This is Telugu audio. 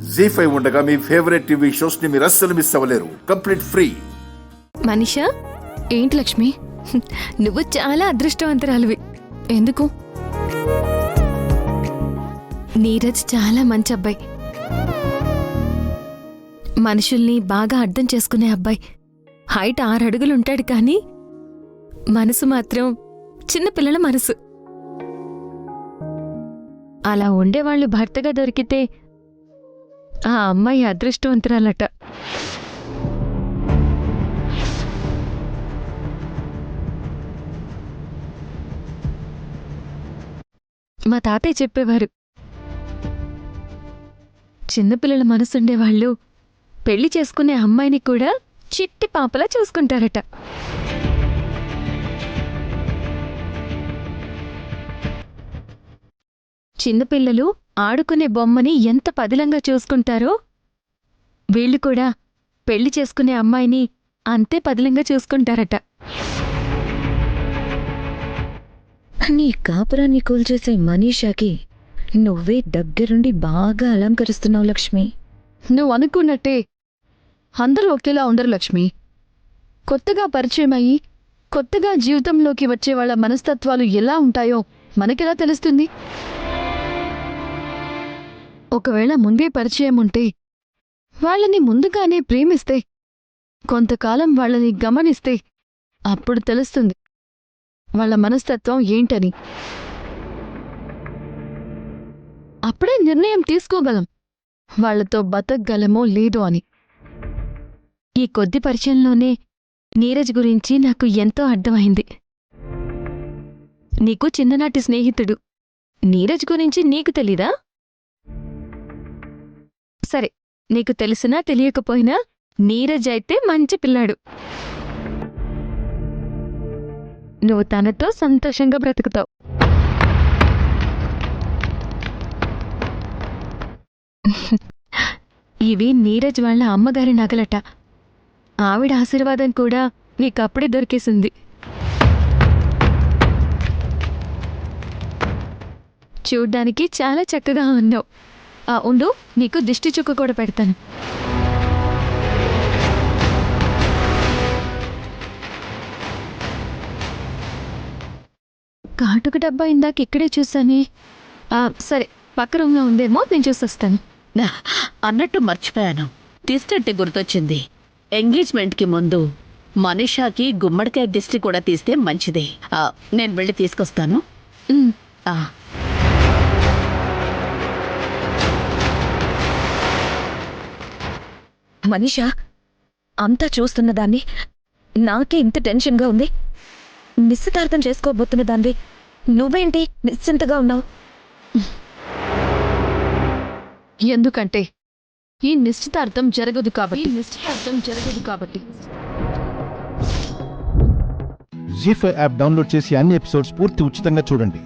జీ5 ఉండగా మీ ఫేవరెట్ టీవీ షోస్ ని మీరు అస్సలు మిస్ అవ్వలేరు. Complete free. మనీషా, ఏంటి లక్ష్మి, నువ్వు చాలా అదృష్టవంతురాలివి. ఎందుకు? నీరజ్ చాలా మంచి అబ్బాయి, మనుషుల్ని బాగా అర్థం చేసుకునే అబ్బాయి. హైట్ 6 అడుగులు ఉంటాడు, కానీ మనసు మాత్రం చిన్నపిల్లల మనసు. అలా ఉండేవాళ్లు భర్తగా దొరికితే ఆ అమ్మాయి అదృష్టవంతురాలట. మా తాతయ్య చెప్పేవారు, చిన్నపిల్లల మనసుండేవాళ్ళు పెళ్లి చేసుకునే అమ్మాయిని కూడా చిట్టి పాపలా చూసుకుంటారట. చిన్నపిల్లలు ఆడుకునే బొమ్మని ఎంత పదిలంగా చూసుకుంటారో వీళ్ళు కూడా పెళ్లి చేసుకునే అమ్మాయిని అంతే పదిలంగా చూసుకుంటారట. నీ కాపురాన్ని కూల్చేసే మనీషాకి నువ్వే దగ్గరుండి బాగా అలంకరిస్తున్నావు లక్ష్మి. నువ్వు అనుకున్నట్టే అందరూ ఒకేలా ఉండరు లక్ష్మి. కొత్తగా పరిచయం అయ్యి కొత్తగా జీవితంలోకి వచ్చే వాళ్ళ మనస్తత్వాలు ఎలా ఉంటాయో మనకెలా తెలుస్తుంది? ఒకవేళ ముందే పరిచయం ఉంటే, వాళ్ళని ముందుగానే ప్రేమిస్తే, కొంతకాలం వాళ్ళని గమనిస్తే అప్పుడు తెలుస్తుంది వాళ్ళ మనస్తత్వం ఏంటని. అప్పుడే నిర్ణయం తీసుకోగలం వాళ్లతో బతకగలమో లేదో అని. ఈ కొద్ది పరిచయంలోనే నీరజ్ గురించి నాకు ఎంతో అర్థమైంది. నీకు చిన్ననాటి స్నేహితుడు, నీరజ్ గురించి నీకు తెలీదా? సరే, నీకు తెలిసినా తెలియకపోయినా నీరజ్ అయితే మంచి పిల్లాడు. నువ్వు తనతో సంతోషంగా బ్రతుకుతావు. ఇవి నీరజ్ వాళ్ళ అమ్మగారి నగలట. ఆవిడ ఆశీర్వాదం కూడా నీకప్పుడే దొరికేసింది. చూడ్డానికి చాలా చక్కగా ఉన్నావు. ఉండు, నీకు దిష్టి చుక్క కూడా పెడతాను. కాటుక డబ్బా ఇందాక ఇక్కడే చూసానే. సరే, పక్క రూమ్లో ఉందేమో, నేను చూసొస్తాను. అన్నట్టు మర్చిపోయాను, తీస్తుంటే గుర్తొచ్చింది. ఎంగేజ్మెంట్కి ముందు మనీషాకి గుమ్మడికాయ దిష్టి కూడా తీస్తే మంచిది. నేను వెళ్ళి తీసుకొస్తాను. మనీషా, అంతా చూస్తున్న దాన్ని నాకే ఇంత టెన్షన్గా ఉంది. నిశ్చితార్థం చేసుకోబోతున్న దాన్ని నువ్వేంటి నిశ్చింతగా ఉన్నావు? ఎందుకంటే ఈ నిశ్చితార్థం జరగదు కాబట్టి. జీ5 యాప్ డౌన్లోడ్ చేసి అన్ని ఎపిసోడ్స్ పూర్తి ఉచితంగా చూడండి.